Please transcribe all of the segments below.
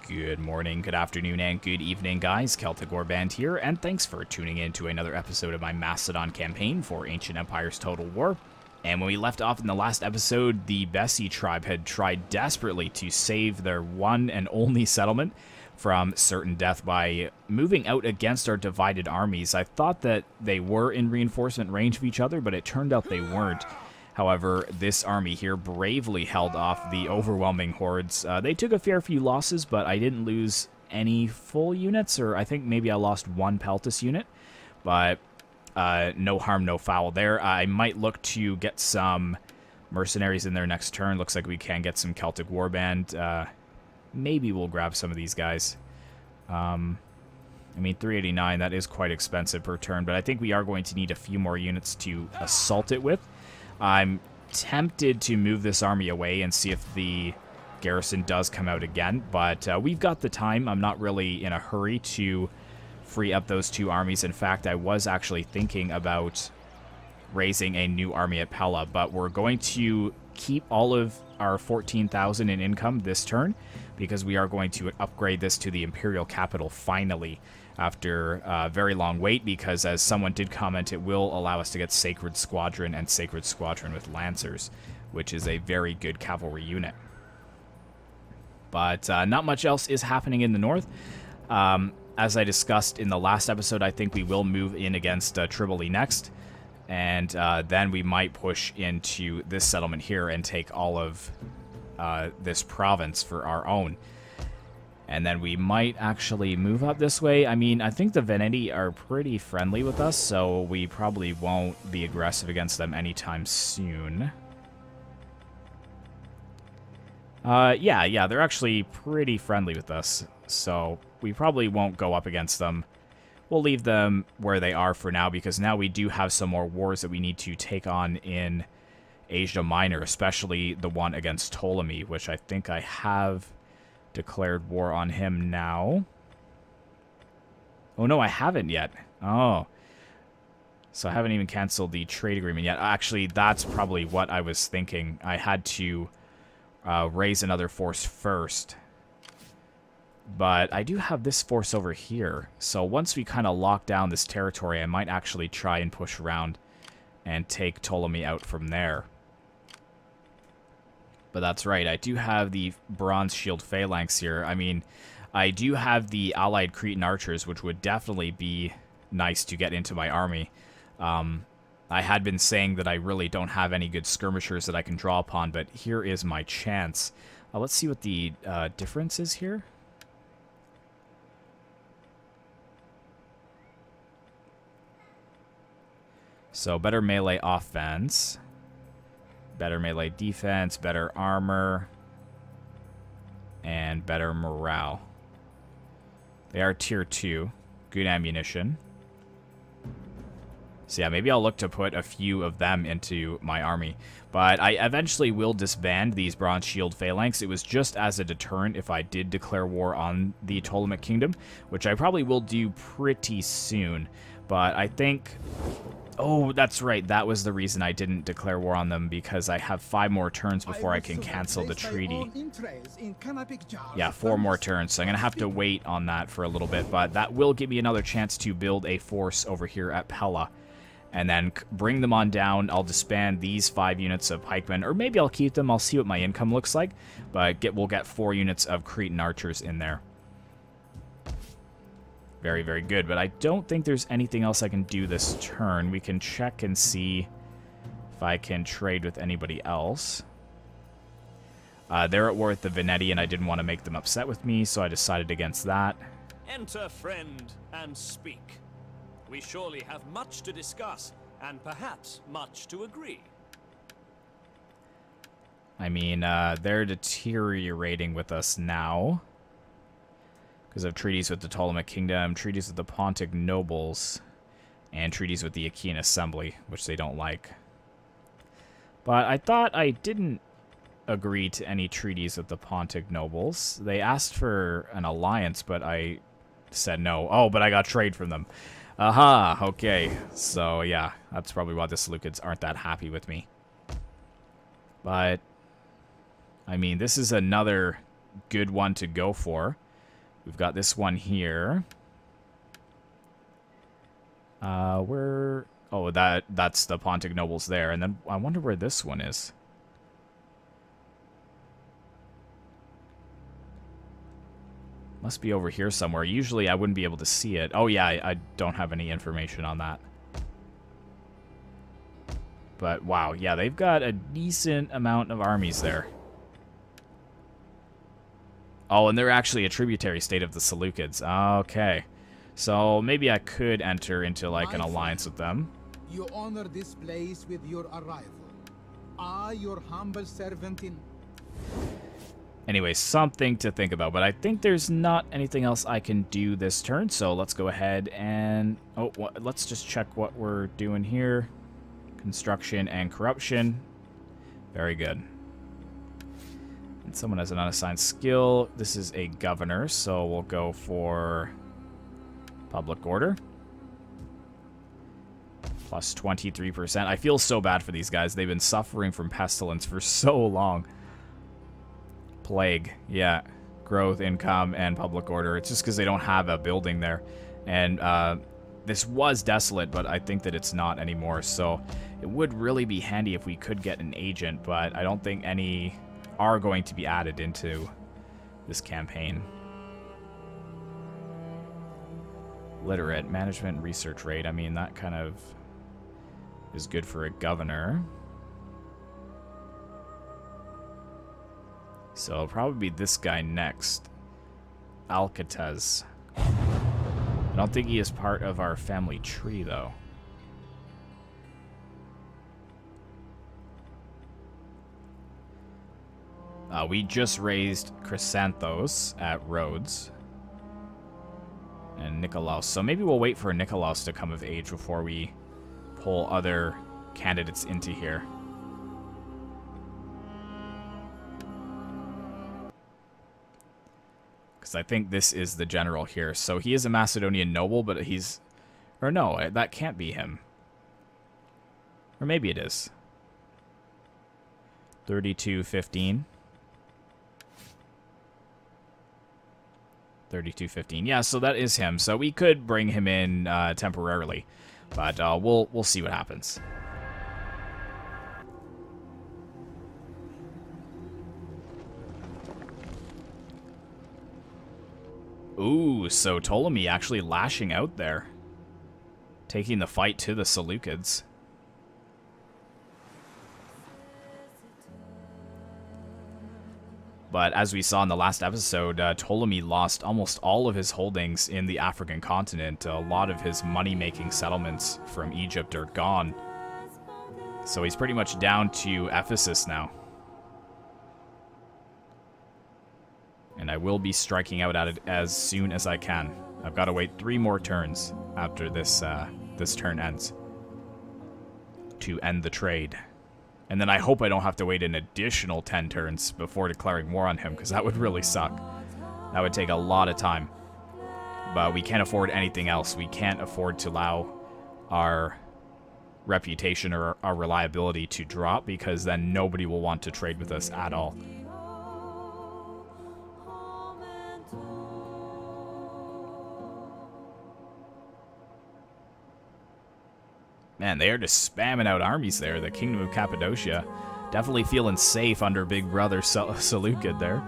Good morning, good afternoon, and good evening, guys. Celtic Warband here, and thanks for tuning in to another episode of my Macedon campaign for Ancient Empire's Total War. And when we left off in the last episode, the Bessi tribe had tried desperately to save their one and only settlement from certain death by moving out against our divided armies. I thought that they were in reinforcement range of each other, but it turned out they weren't. However, this army here bravely held off the overwhelming hordes. They took a fair few losses, but I didn't lose any full units, or I think maybe I lost one Peltis unit. But no harm, no foul there. I might look to get some mercenaries in there next turn. Looks like we can get some Celtic Warband. Maybe we'll grab some of these guys. I mean, 389, that is quite expensive per turn, but I think we are going to need a few more units to assault it with. I'm tempted to move this army away and see if the garrison does come out again, but we've got the time. I'm not really in a hurry to free up those two armies. In fact, I was actually thinking about raising a new army at Pella, but we're going to keep all of our 14,000 in income this turn because we are going to upgrade this to the Imperial Capital finally after a very long wait, because as someone did comment, it will allow us to get Sacred Squadron and Sacred Squadron with Lancers, which is a very good cavalry unit. But not much else is happening in the north. As I discussed in the last episode, I think we will move in against Tripoli next, and then we might push into this settlement here and take all of this province for our own. And then we might actually move up this way. I mean, I think the Veneti are pretty friendly with us, so we probably won't be aggressive against them anytime soon. Yeah, they're actually pretty friendly with us, so we probably won't go up against them. We'll leave them where they are for now, because now we do have some more wars that we need to take on in Asia Minor, especially the one against Ptolemy, which I think I have declared war on him now. Oh, no, I haven't yet. Oh. So I haven't even canceled the trade agreement yet. Actually, that's probably what I was thinking. I had to raise another force first. But I do have this force over here. So once we kind of lock down this territory, I might actually try and push around and take Ptolemy out from there. But that's right, I do have the Bronze Shield Phalanx here. I mean, I do have the Allied Cretan Archers, which would definitely be nice to get into my army. I had been saying that I really don't have any good skirmishers that I can draw upon, but here is my chance. Let's see what the difference is here. So, better melee offense. Better melee defense, better armor, and better morale. They are tier 2. Good ammunition. So yeah, maybe I'll look to put a few of them into my army. But I eventually will disband these Bronze Shield Phalanx. It was just as a deterrent if I did declare war on the Ptolemaic Kingdom, which I probably will do pretty soon. But I think... Oh, that's right. That was the reason I didn't declare war on them, because I have 5 more turns before I can cancel the treaty. Yeah, 4 more turns, so I'm going to have to wait on that for a little bit, but that will give me another chance to build a force over here at Pella, and then bring them on down. I'll disband these 5 units of pikemen, or maybe I'll keep them. I'll see what my income looks like, but we'll get 4 units of Cretan archers in there. Very, very good, but I don't think there's anything else I can do this turn. We can check and see if I can trade with anybody else. They're at war with the Veneti, and I didn't want to make them upset with me, so I decided against that. Enter, friend, and speak. We surely have much to discuss, and perhaps much to agree. I mean, they're deteriorating with us now, because of treaties with the Ptolemaic Kingdom, treaties with the Pontic nobles, and treaties with the Achaean Assembly, which they don't like. But I thought I didn't agree to any treaties with the Pontic nobles. They asked for an alliance, but I said no. Oh, but I got trade from them. Aha, okay. So, yeah, that's probably why the Seleucids aren't that happy with me. But I mean, this is another good one to go for. We've got this one here. Where... Oh, that's the Pontic nobles there. And then I wonder where this one is. Must be over here somewhere. Usually I wouldn't be able to see it. Oh yeah, I don't have any information on that. But wow, yeah, they've got a decent amount of armies there. Oh, and they're actually a tributary state of the Seleucids. Okay. So maybe I could enter into like an alliance with them. You honor this place with your arrival. I, your humble servant in... Anyway, something to think about, but I think there's not anything else I can do this turn, so let's go ahead and... Oh, let's just check what we're doing here. Construction and corruption. Very good. And someone has an unassigned skill. This is a governor, so we'll go for public order. Plus 23%. I feel so bad for these guys. They've been suffering from pestilence for so long. Plague, yeah. Growth, income, and public order. It's just because they don't have a building there. And this was desolate, but I think that it's not anymore. So it would really be handy if we could get an agent, but I don't think any are going to be added into this campaign. Literate, management, research rate. I mean, that kind of is good for a governor. So it'll probably be this guy next. Alcates. I don't think he is part of our family tree, though. We just raised Chrysanthos at Rhodes. And Nikolaos. So maybe we'll wait for Nikolaos to come of age before we pull other candidates into here. Because I think this is the general here. So he is a Macedonian noble, but he's... Or no, that can't be him. Or maybe it is. 3215. 3215. Yeah, so that is him. So we could bring him in temporarily. But we'll see what happens. Ooh, so Ptolemy actually lashing out there. Taking the fight to the Seleucids. But as we saw in the last episode, Ptolemy lost almost all of his holdings in the African continent. A lot of his money-making settlements from Egypt are gone. So he's pretty much down to Ephesus now. And I will be striking out at it as soon as I can. I've got to wait 3 more turns after this this turn ends to end the trade. And then I hope I don't have to wait an additional 10 turns before declaring war on him, because that would really suck. That would take a lot of time. But we can't afford anything else. We can't afford to allow our reputation or our reliability to drop, because then nobody will want to trade with us at all. Man, they are just spamming out armies there. The Kingdom of Cappadocia definitely feeling safe under Big Brother Seleucid there.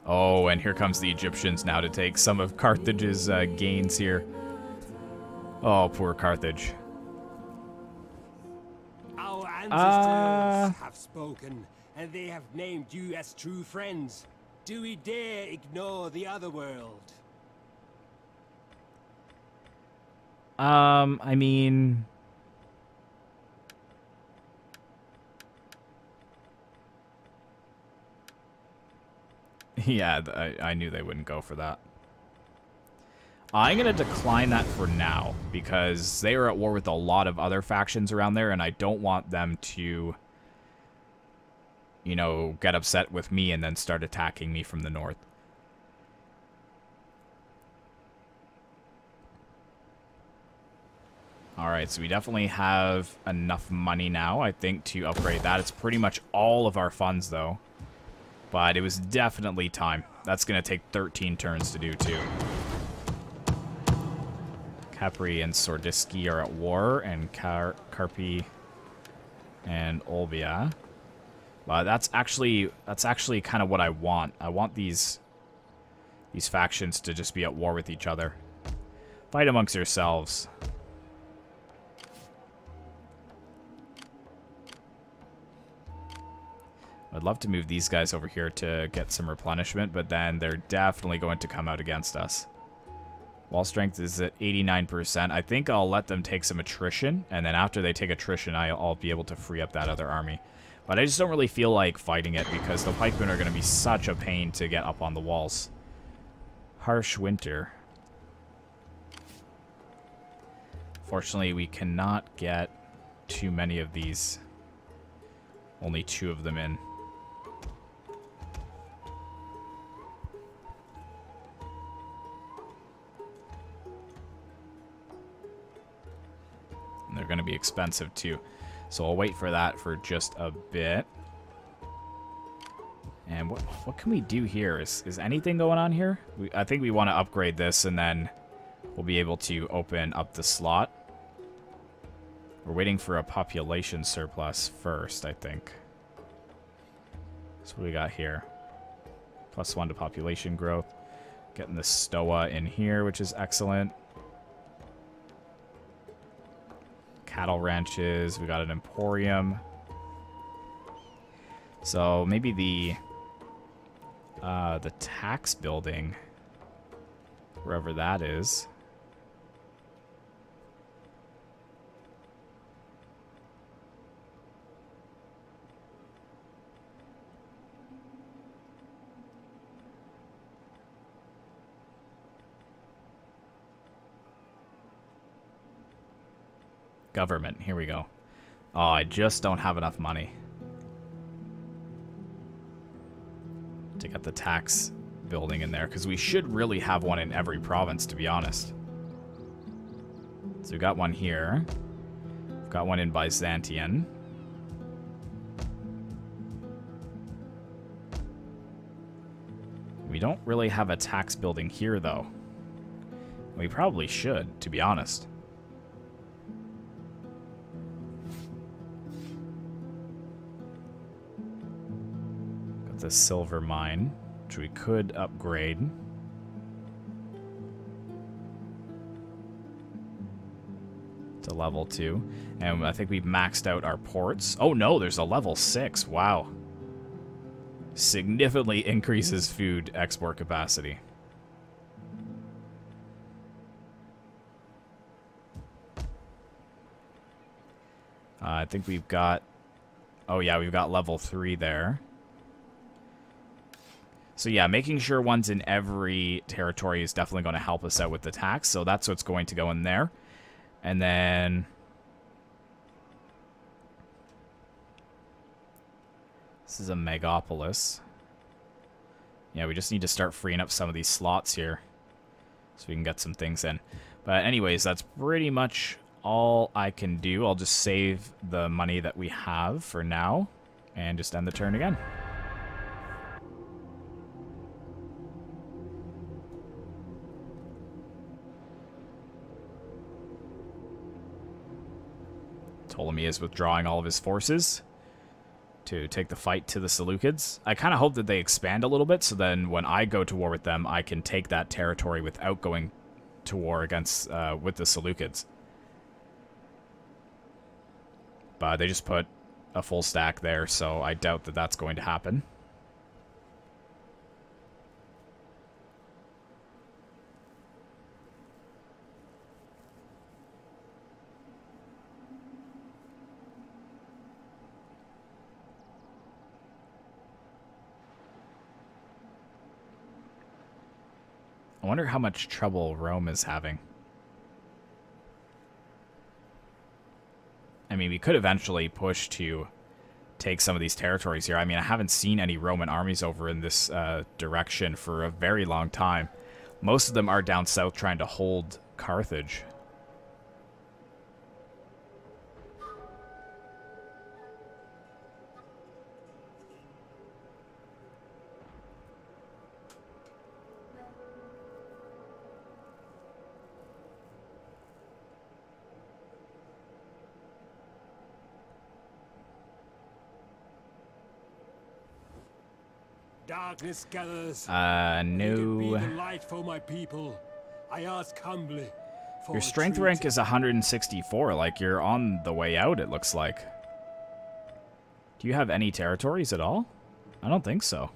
Oh, and here comes the Egyptians now to take some of Carthage's gains here. Oh, poor Carthage. Our ancestors have spoken, and they have named you as true friends. Do we dare ignore the other world? I mean... Yeah, I knew they wouldn't go for that. I'm going to decline that for now, because they are at war with a lot of other factions around there, and I don't want them to, you know, get upset with me and then start attacking me from the north. Alright, so we definitely have enough money now, I think, to upgrade that. It's pretty much all of our funds, though. But it was definitely time. That's going to take 13 turns to do, too. Capri and Sordiski are at war, and Carpi and Olbia. That's actually kind of what I want. I want these factions to just be at war with each other. Fight amongst yourselves. I'd love to move these guys over here to get some replenishment, but then they're definitely going to come out against us. Wall strength is at 89%. I think I'll let them take some attrition, and then after they take attrition, I'll be able to free up that other army. But I just don't really feel like fighting it because the pikemen are going to be such a pain to get up on the walls. Harsh winter. Fortunately, we cannot get too many of these. Only 2 of them in. And they're going to be expensive too. So I'll wait for that for just a bit. And what can we do here? Is anything going on here? I think we want to upgrade this and then we'll be able to open up the slot. We're waiting for a population surplus first, I think. So what do we got here? +1 to population growth. Getting the Stoa in here, which is excellent. Cattle ranches. We got an emporium. So maybe the tax building, wherever that is. Government, here we go. Oh, I just don't have enough money to get the tax building in there, because we should really have one in every province, to be honest. So we've got one here. We've got one in Byzantium. We don't really have a tax building here, though. We probably should, to be honest. The silver mine, which we could upgrade. To level 2. And I think we've maxed out our ports. Oh no, there's a level 6. Wow. Significantly increases food export capacity. I think we've got... Oh yeah, we've got level 3 there. So yeah, making sure one's in every territory is definitely going to help us out with the tax. So that's what's going to go in there. And then... This is a megapolis. Yeah, we just need to start freeing up some of these slots here, so we can get some things in. But anyways, that's pretty much all I can do. I'll just save the money that we have for now, and just end the turn again. Ptolemy is withdrawing all of his forces to take the fight to the Seleucids. I kind of hope that they expand a little bit, so then when I go to war with them, I can take that territory without going to war against with the Seleucids. But they just put a full stack there, so I doubt that that's going to happen. I wonder how much trouble Rome is having. I mean, we could eventually push to take some of these territories here. I mean, I haven't seen any Roman armies over in this direction for a very long time. Most of them are down south trying to hold Carthage. Darkness gathers. No. Be the light for my people. I ask humbly. Your strength rank is 164. Like, you're on the way out, it looks like. Do you have any territories at all? I don't think so.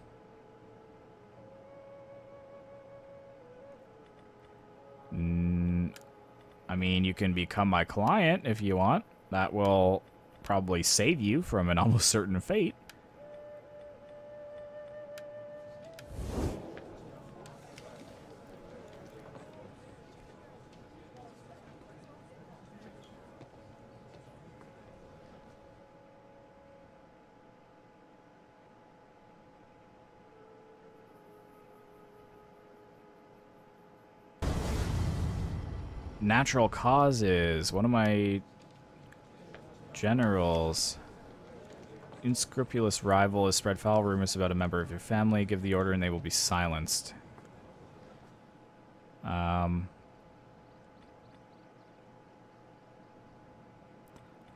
I mean, you can become my client if you want. That will probably save you from an almost certain fate. Natural causes. One of my generals. Unscrupulous rival has spread foul rumors about a member of your family. Give the order and they will be silenced. Yeah,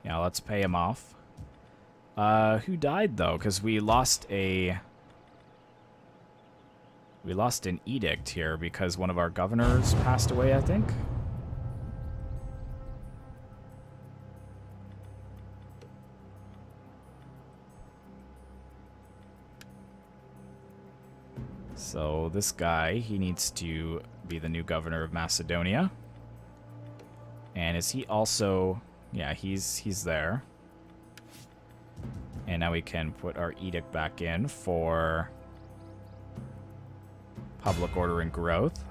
let's pay him off. Who died though? Because we lost an edict here because one of our governors passed away, I think. So this guy, he needs to be the new governor of Macedonia. And is he also... Yeah, he's there. And now we can put our edict back in for public order and growth.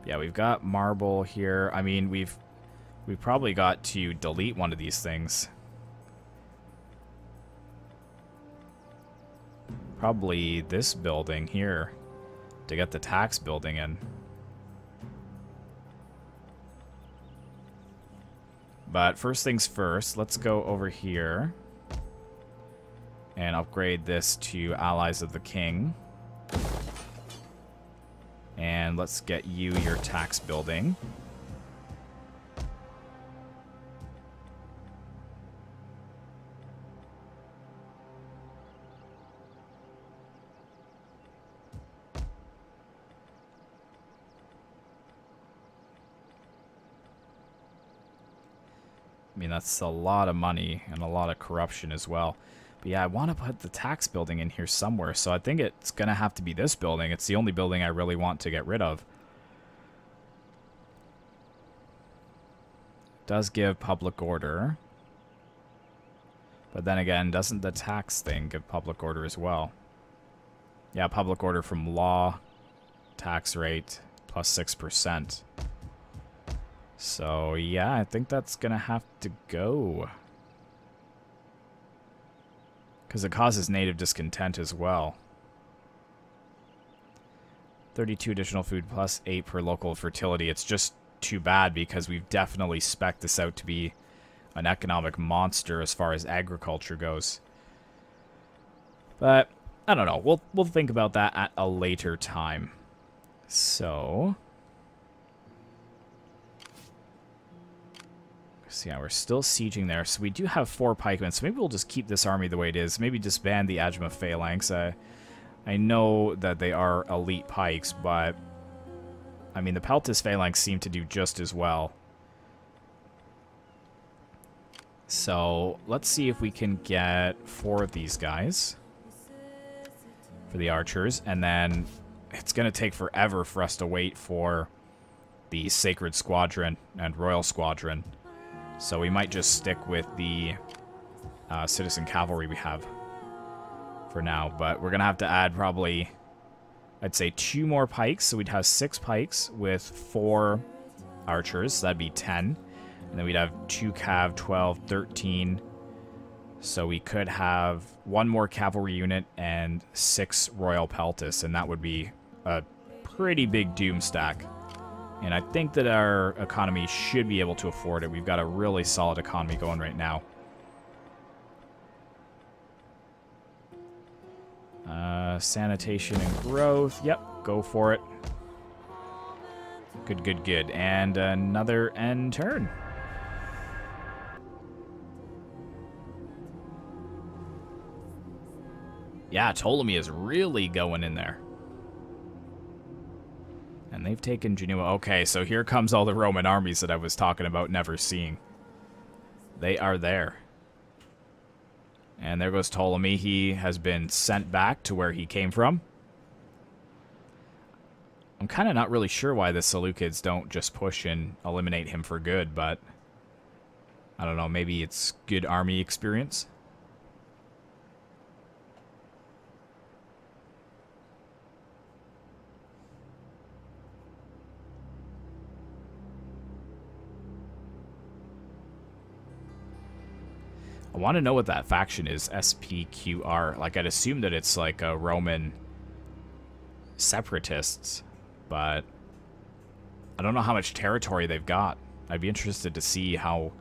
Yeah, we've got marble here. I mean, we've probably got to delete one of these things. Probably this building here to get the tax building in. But first things first, let's go over here and upgrade this to Allies of the King. And let's get you your tax building. I mean, that's a lot of money and a lot of corruption as well. But yeah, I want to put the tax building in here somewhere, so I think it's going to have to be this building. It's the only building I really want to get rid of. Does give public order. But then again, doesn't the tax thing give public order as well? Yeah, public order from law, tax rate, plus 6%. So, yeah, I think that's going to have to go. Because it causes native discontent as well. 32 additional food plus 8 per local fertility. It's just too bad because we've definitely spec'd this out to be an economic monster as far as agriculture goes. But, I don't know. We'll think about that at a later time. So... So yeah, we're still sieging there. So we do have 4 pikemen. So maybe we'll just keep this army the way it is. Maybe disband the Agema Phalanx. I know that they are elite pikes, but... I mean, the Peltis Phalanx seem to do just as well. So, let's see if we can get 4 of these guys. For the archers. And then it's going to take forever for us to wait for the Sacred Squadron and Royal Squadron. So we might just stick with the citizen cavalry we have for now. But we're going to have to add probably, I'd say, 2 more pikes. So we'd have 6 pikes with 4 archers. So that'd be 10. And then we'd have 2 cav, 12, 13. So we could have 1 more cavalry unit and 6 royal peltis. And that would be a pretty big doom stack. And I think that our economy should be able to afford it. We've got a really solid economy going right now. Sanitation and growth. Yep, go for it. Good, good, good. And another end turn. Yeah, Ptolemy is really going in there. And they've taken Genua. Okay, so here comes all the Roman armies that I was talking about never seeing. They are there. And there goes Ptolemy. He has been sent back to where he came from. I'm kind of not really sure why the Seleucids don't just push and eliminate him for good, but I don't know, maybe it's good army experience. I want to know what that faction is, SPQR. Like, I'd assume that it's like a Roman separatists, but I don't know how much territory they've got. I'd be interested to see how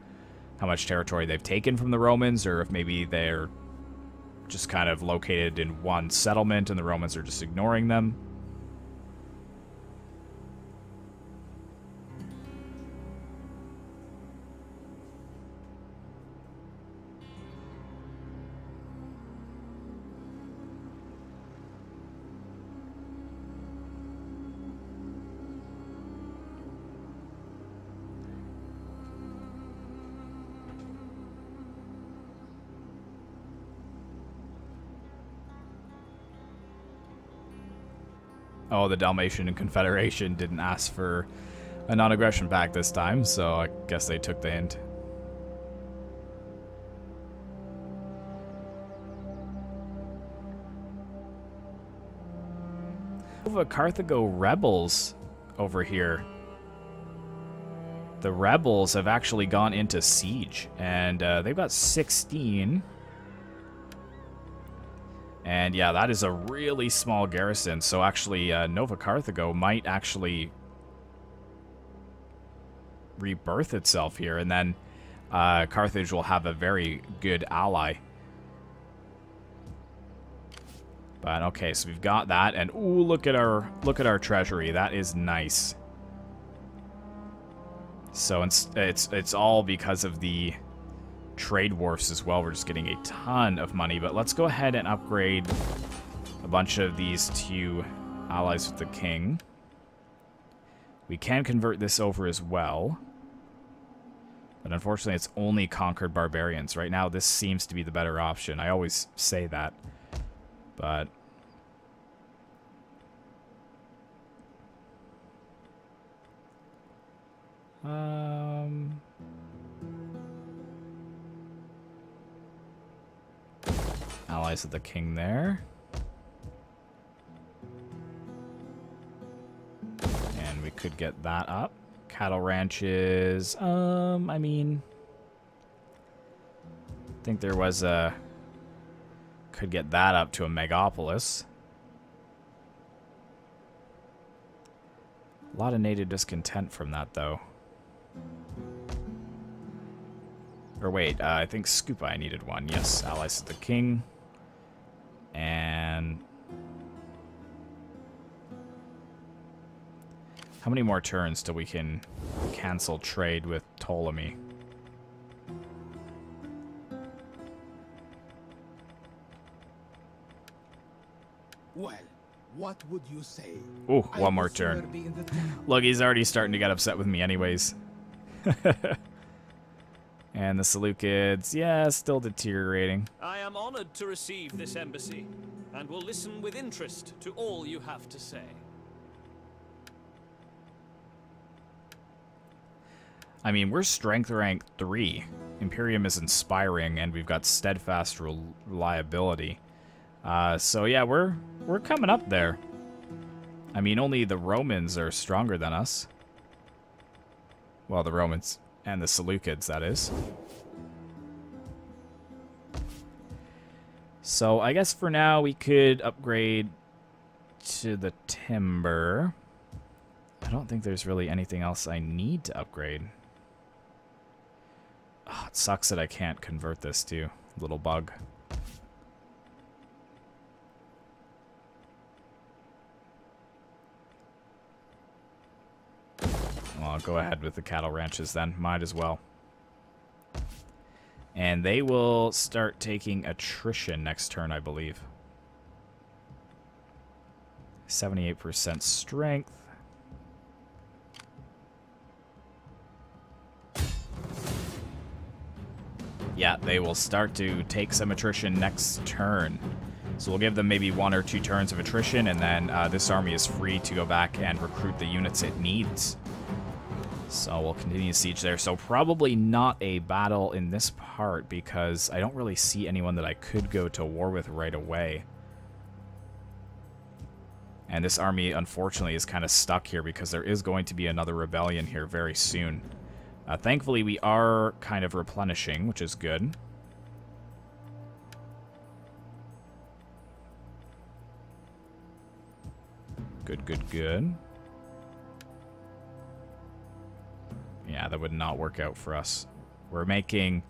much territory they've taken from the Romans, or if maybe they're just kind of located in one settlement and the Romans are just ignoring them. Oh, the Dalmatian Confederation didn't ask for a non-aggression pact this time, so I guess they took the hint. The Carthago rebels over here. The rebels have actually gone into siege, and they've got 16. And yeah, that is a really small garrison. So actually, Nova Carthago might actually rebirth itself here, and then Carthage will have a very good ally. But okay, so we've got that, and ooh, look at our treasury. That is nice. So it's all because of the trade wharfs as well. We're just getting a ton of money, but let's go ahead and upgrade a bunch of these to allies with the king. We can convert this over as well, but unfortunately it's only conquered barbarians. Right now this seems to be the better option. I always say that, but allies of the king there. And we could get that up. Cattle ranches, I mean, I think there was a, could get that up to a megapolis. A lot of native discontent from that, though. Or wait, I think Scupi needed one. Yes, allies of the king. And how many more turns till we can cancel trade with Ptolemy? Well, what would you say? Ooh, one more turn. Look, he's already starting to get upset with me anyways. And the Seleucids, yeah, still deteriorating. I am honored to receive this embassy, and will listen with interest to all you have to say. I mean, we're strength rank 3. Imperium is inspiring, and we've got steadfast reliability. So yeah, we're coming up there. I mean, only the Romans are stronger than us. Well, the Romans and the Seleucids, that is. So I guess for now we could upgrade to the timber. I don't think there's really anything else I need to upgrade. Oh, it sucks that I can't convert this to little bug. Well, I'll go ahead with the cattle ranches then. Might as well. And they will start taking attrition next turn, I believe. 78% strength. Yeah, they will start to take some attrition next turn. So we'll give them maybe 1 or 2 turns of attrition, and then this army is free to go back and recruit the units it needs. So we'll continue siege there. So probably not a battle in this part, because I don't really see anyone that I could go to war with right away. And this army, unfortunately, is kind of stuck here because there is going to be another rebellion here very soon. Thankfully, we are kind of replenishing, which is good. Good, good, good. Yeah, that would not work out for us. We're making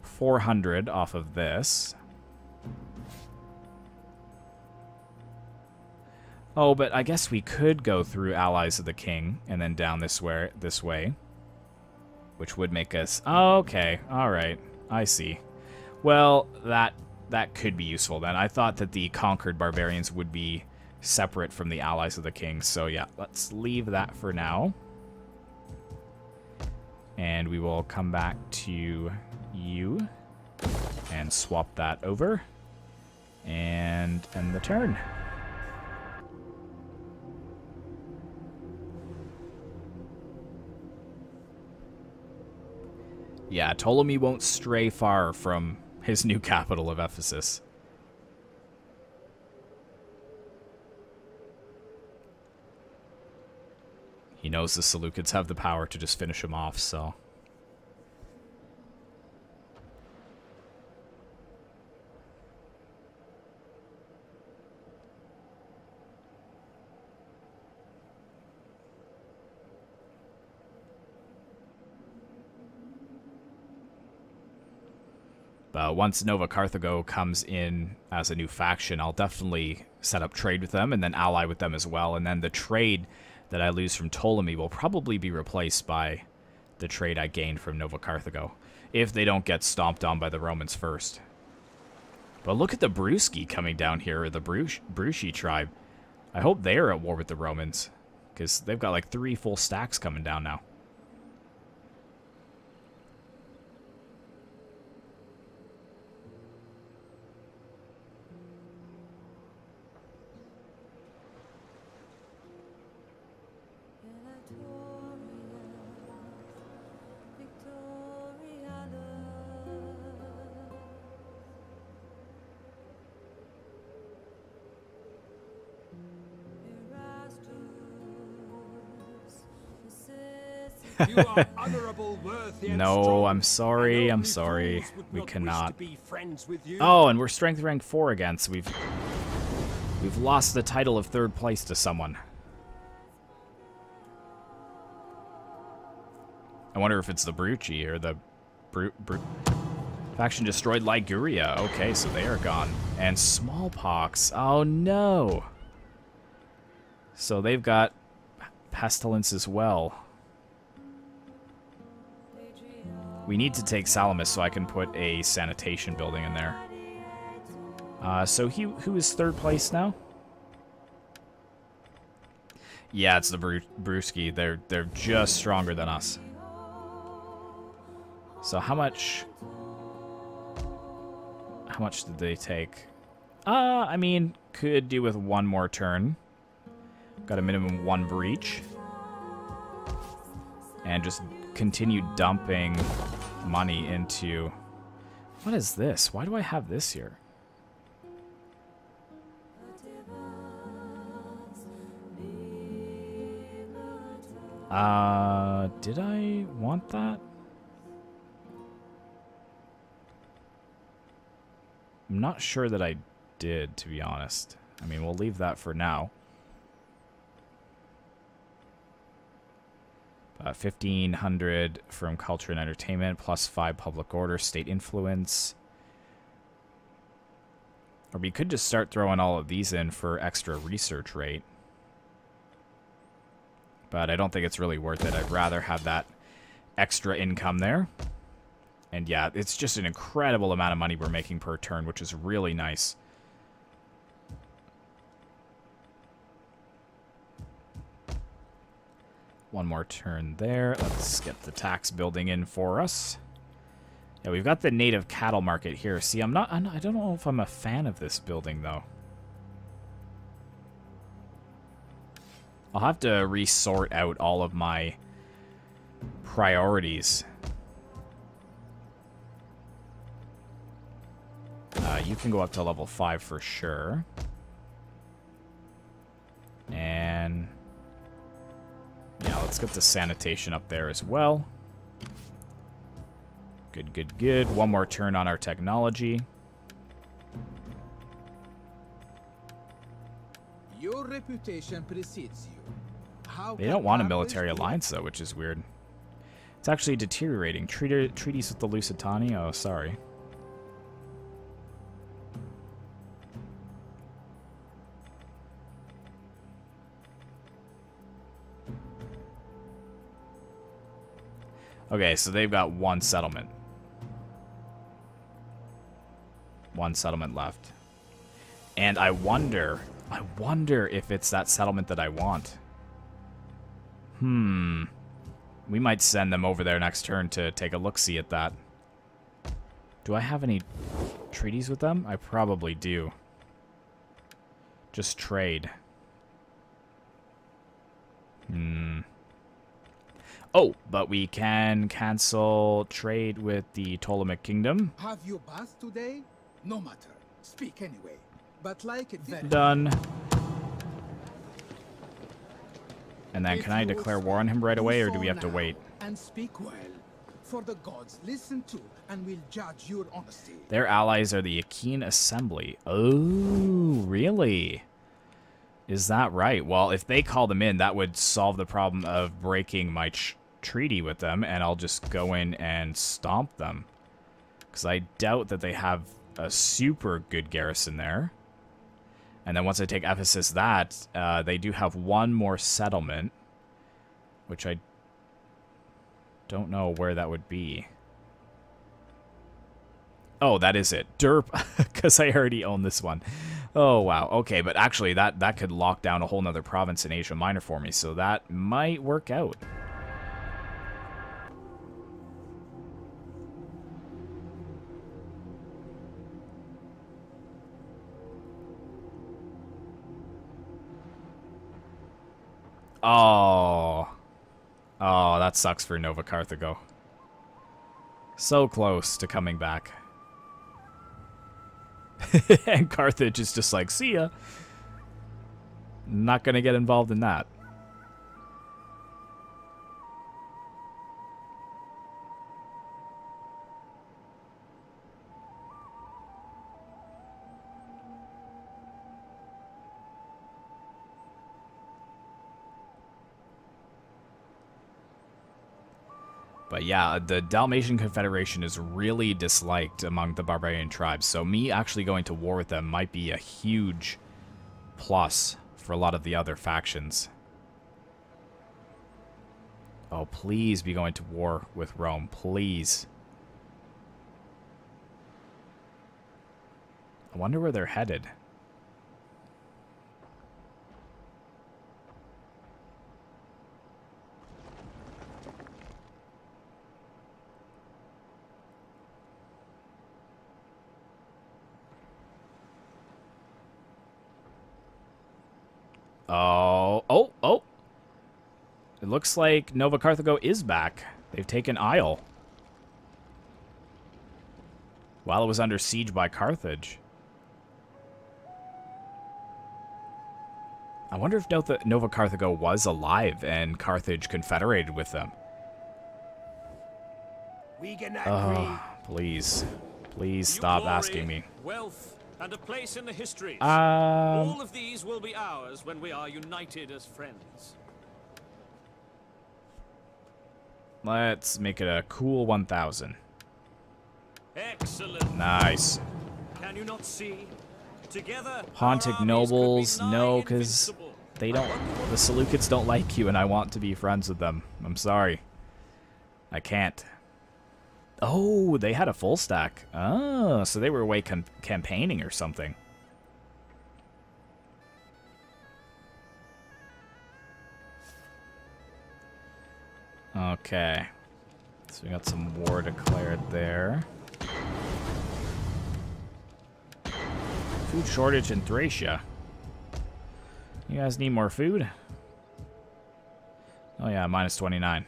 400 off of this. Oh, but I guess we could go through Allies of the King and then down this way, which would make us... Oh, okay, all right, I see. Well, that could be useful then. I thought that the conquered barbarians would be separate from the Allies of the King, so yeah, let's leave that for now. And we will come back to you and swap that over and end the turn. Yeah, Ptolemy won't stray far from his new capital of Ephesus. He knows the Seleucids have the power to just finish him off, so... But once Nova Carthago comes in as a new faction, I'll definitely set up trade with them and then ally with them as well. And then the trade that I lose from Ptolemy will probably be replaced by the trade I gained from Nova Carthago, if they don't get stomped on by the Romans first. But look at the Brusci coming down here, or the Brusci tribe. I hope they're at war with the Romans, because they've got like 3 full stacks coming down now. You are honorable, worthy, and No, strong, I'm sorry, and I'm only sorry. fools would We not wish cannot. to be friends with you. Oh, and we're strength rank 4 again, so we've lost the title of 3rd place to someone. I wonder if it's the Bruci or the faction destroyed Liguria. Okay, so they are gone. And smallpox. Oh no. So they've got pestilence as well. We need to take Salamis so I can put a sanitation building in there. So who is 3rd place now? Yeah, it's the Brusci. They're just stronger than us. So how much did they take? I mean, could do with 1 more turn. Got a minimum 1 breach. And just continue dumping money into... What is this? Why do I have this here? Did I want that? I'm not sure that I did, to be honest. I mean, we'll leave that for now. 1,500 from culture and entertainment, plus 5 public order, state influence. Or we could just start throwing all of these in for extra research rate. But I don't think it's really worth it. I'd rather have that extra income there. And yeah, it's just an incredible amount of money we're making per turn, which is really nice. One more turn there. Let's get the tax building in for us. Yeah, we've got the native cattle market here. See, I don't know if I'm a fan of this building, though. I'll have to resort out all of my priorities. You can go up to level 5 for sure. And yeah, let's get the sanitation up there as well. Good, good, good. One more turn on our technology. Your reputation precedes you. How They can don't want a Carthage military do alliance, though, which is weird. It's actually deteriorating. Treaties with the Lusitani? Oh, sorry. Okay, so they've got one settlement. One settlement left. And I wonder if it's that settlement that I want. We might send them over there next turn to take a look-see at that. Do I have any treaties with them? I probably do. Just trade. Oh, but we can cancel trade with the Ptolemaic Kingdom. Have you bath today? No matter. Speak anyway. But like it very Done. And then, can I declare war on him right away, or do we have to wait? And speak well. For the gods listen to and will judge your honesty. Their allies are the Achaean Assembly. Oh, really? Is that right? Well, if they call them in, that would solve the problem of breaking my treaty with them, and I'll just go in and stomp them. Because I doubt that they have a super good garrison there. And then once I take Ephesus, they do have one more settlement, which I don't know where that would be. Oh, that is it. Derp, because I already own this one. Oh, wow. Okay, but actually, that could lock down a whole nother province in Asia Minor for me, so that might work out. Oh. Oh, that sucks for Nova Carthago. So close to coming back. And Carthage is just like, see ya. Not gonna get involved in that. But yeah, the Dalmatian Confederation is really disliked among the barbarian tribes, so me actually going to war with them might be a huge plus for a lot of the other factions. Oh, please be going to war with Rome, please. I wonder where they're headed. Oh. It looks like Nova Carthago is back. They've taken Isle. While it was under siege by Carthage. I wonder if Nova Carthago was alive and Carthage confederated with them. We can agree. Oh, please. Please stop asking me. Wealth and a place in the histories. All of these will be ours when we are united as friends. Let's make it a cool 1,000. Excellent. Nice. Can you not see? Together, Pontic nobles, no, because they don't. The Seleucids don't like you, and I want to be friends with them. I'm sorry. I can't. Oh, they had a full stack. Oh, so they were away campaigning or something. Okay. So we got some war declared there. Food shortage in Thracia. You guys need more food? Oh yeah, minus 29.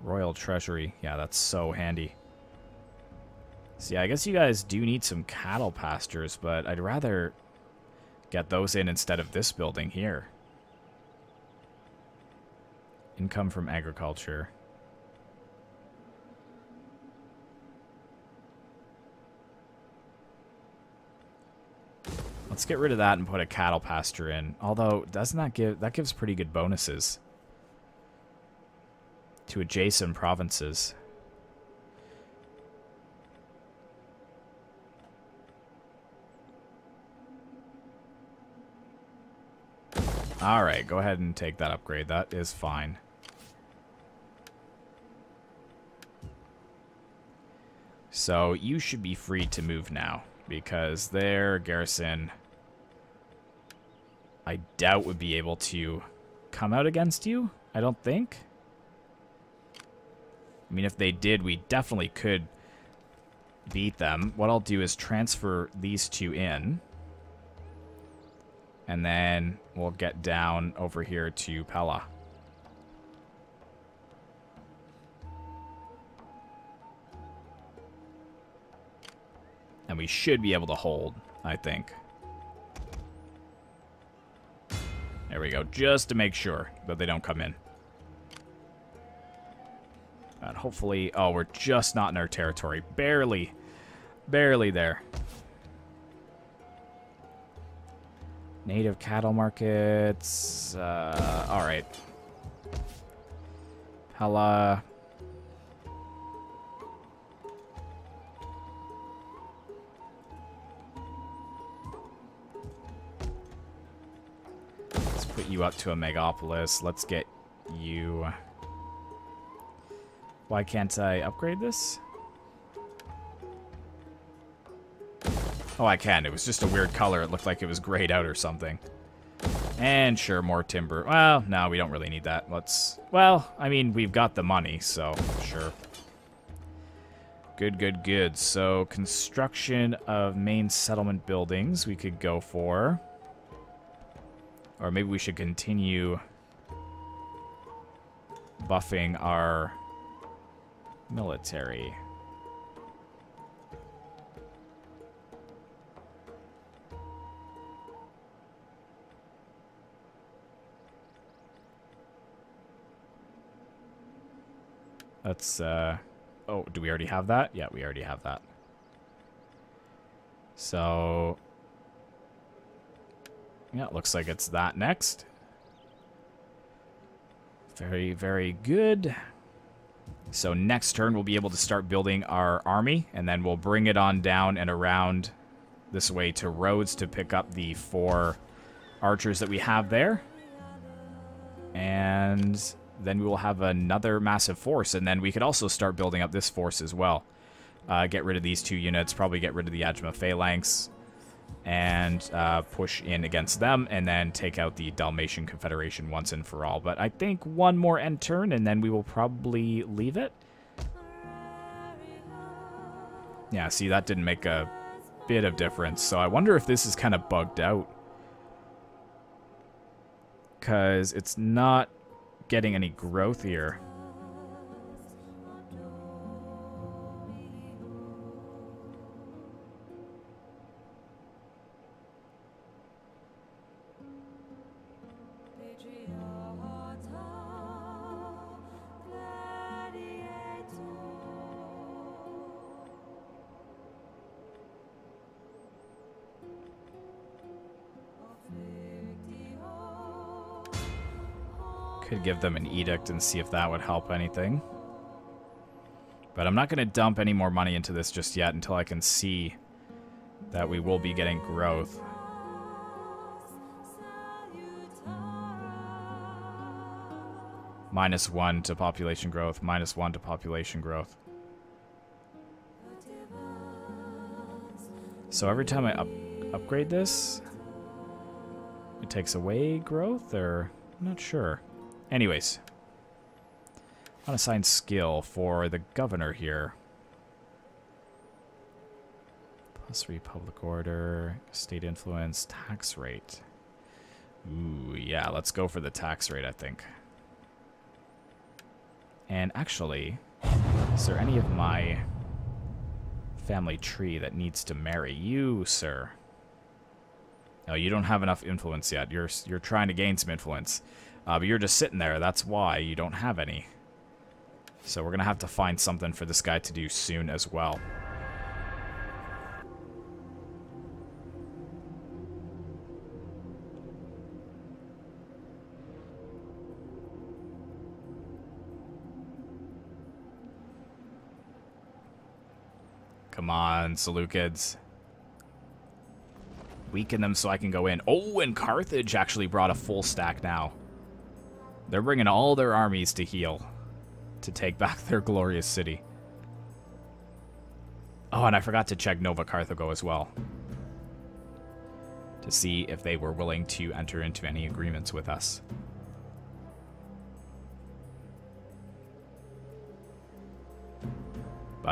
Royal Treasury. Yeah, that's so handy. So yeah, I guess you guys do need some cattle pastures, but I'd rather get those in instead of this building here. Income from agriculture. Let's get rid of that and put a cattle pasture in. Although, doesn't that gives pretty good bonuses to adjacent provinces. Alright, go ahead and take that upgrade. That is fine. So, you should be free to move now, because their garrison, I doubt, would be able to come out against you. I don't think. I mean, if they did, we definitely could beat them. What I'll do is transfer these two in. And then we'll get down over here to Pella. And we should be able to hold, I think. There we go, just to make sure that they don't come in. And hopefully... Oh, we're just not in our territory. Barely. Barely there. Native cattle markets. Alright. Pella. Let's put you up to a megapolis. Let's get you... Why can't I upgrade this? Oh, I can. It was just a weird color. It looked like it was grayed out or something. And sure, more timber. Well, no, we don't really need that. Let's... Well, I mean, we've got the money, so sure. Good, good, good. So, construction of main settlement buildings we could go for. Or maybe we should continue buffing our military. Let's, oh, do we already have that? Yeah, we already have that. So, yeah, it looks like it's that next. Very, very good. So next turn, we'll be able to start building our army, and then we'll bring it on down and around this way to Rhodes to pick up the 4 archers that we have there. And then we will have another massive force, and then we could also start building up this force as well. Get rid of these 2 units, probably get rid of the Ajma phalanx, and push in against them, and then take out the Dalmatian Confederation once and for all. But I think one more end turn, and then we will probably leave it. Yeah, see, that didn't make a bit of difference, so I wonder if this is kind of bugged out. Because it's not getting any growth here. Could give them an edict and see if that would help anything. But I'm not going to dump any more money into this just yet until I can see that we will be getting growth. -1 to population growth, -1 to population growth. So every time I upgrade this, it takes away growth, or I'm not sure. Anyways, Unassigned skill for the governor here. +3 public order, state influence, tax rate. Ooh, yeah, let's go for the tax rate, I think. And actually, is there any of my family tree that needs to marry you, sir? Oh, you don't have enough influence yet. You're trying to gain some influence. But you're just sitting there. That's why you don't have any. So we're going to have to find something for this guy to do soon as well. Come on, Seleucids. Weaken them so I can go in. Oh, and Carthage actually brought a full stack now. They're bringing all their armies to heal. To take back their glorious city. Oh, and I forgot to check Nova Carthago as well. To see if they were willing to enter into any agreements with us.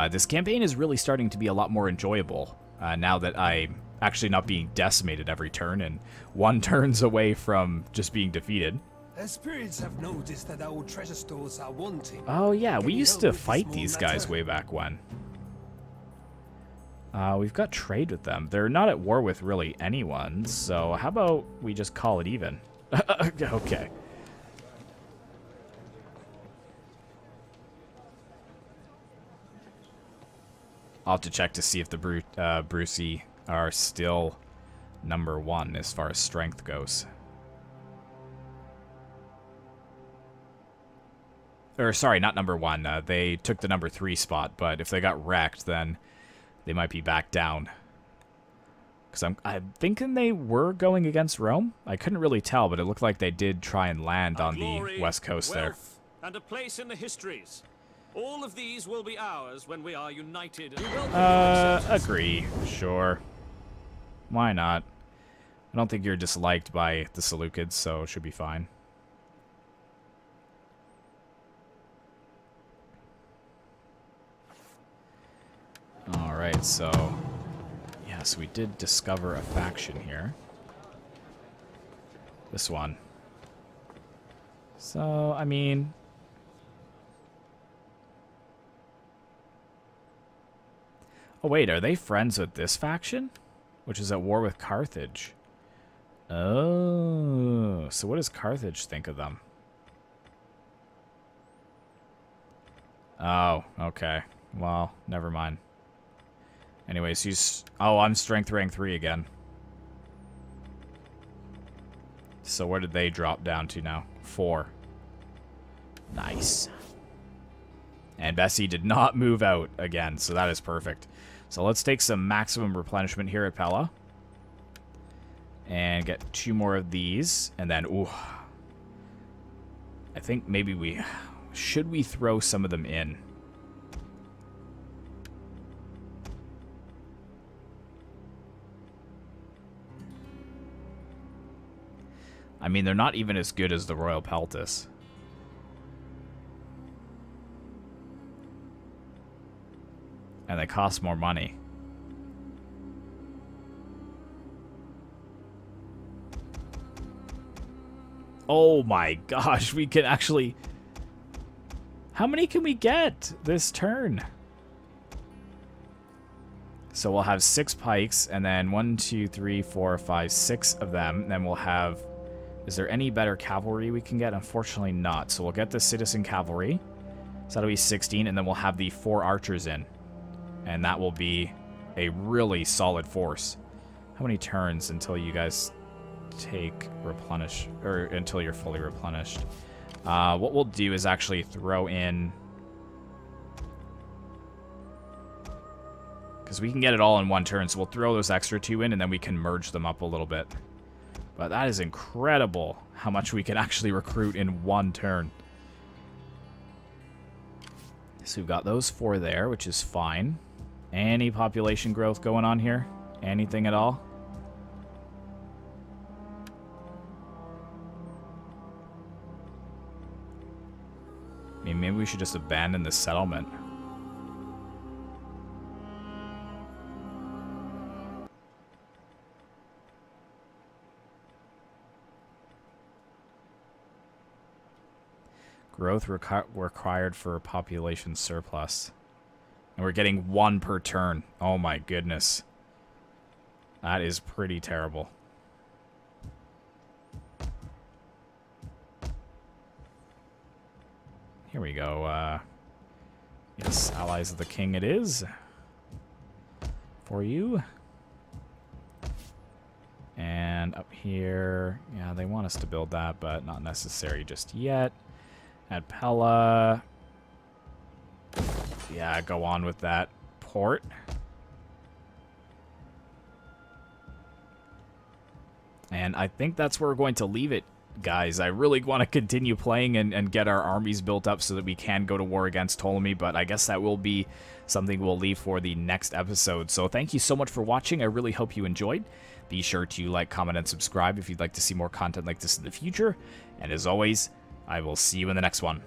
This campaign is really starting to be a lot more enjoyable now that I'm actually not being decimated every turn and 1 turn's away from just being defeated. The spirits have noticed that our treasure stores are wanting. Oh yeah, we used to fight these guys way back when. We've got trade with them. They're not at war with really anyone, so how about we just call it even? Okay. I'll have to check to see if the Brucey are still #1 as far as strength goes. Or, sorry, not #1. They took the #3 spot, but if they got wrecked, then they might be back down. Because I'm thinking they were going against Rome. I couldn't really tell, but it looked like they did try and land on the west coast there. And a place in the histories. All of these will be ours when we are united. Agree. Sure. Why not? I don't think you're disliked by the Seleucids, so it should be fine. Alright, so... yes, we did discover a faction here. This one. So, I mean... oh, wait, are they friends with this faction? Which is at war with Carthage. Oh, so what does Carthage think of them? Oh, okay. Well, never mind. Anyways, he's... oh, I'm strength rank 3 again. So where did they drop down to now? 4. Nice. And Bessi did not move out again, so that is perfect. So let's take some maximum replenishment here at Pella. And get 2 more of these. And then, ooh. I think maybe we... should we throw some of them in? I mean, they're not even as good as the Royal Peltis. And they cost more money. Oh my gosh, we can actually... how many can we get this turn? So we'll have 6 pikes, and then 1, 2, 3, 4, 5, 6 of them. And then we'll have... is there any better cavalry we can get? Unfortunately not. So we'll get the citizen cavalry. So that'll be 16, and then we'll have the 4 archers in. And that will be a really solid force. How many turns until you guys take replenish, or until you're fully replenished? What we'll do is actually throw in, because we can get it all in 1 turn, so we'll throw those extra 2 in, and then we can merge them up a little bit. But that is incredible how much we can actually recruit in 1 turn. So we've got those 4 there, which is fine. Any population growth going on here? Anything at all? I mean, maybe we should just abandon the settlement. Growth required for population surplus. And we're getting 1 per turn. Oh my goodness. That is pretty terrible. Here we go. Yes, allies of the king it is. For you. And up here, yeah, they want us to build that, but not necessary just yet. At Pella. Yeah, go on with that port. And I think that's where we're going to leave it, guys. I really want to continue playing and get our armies built up so that we can go to war against Ptolemy, but I guess that will be something we'll leave for the next episode. So thank you so much for watching. I really hope you enjoyed. Be sure to like, comment, and subscribe if you'd like to see more content like this in the future. And as always, I will see you in the next one.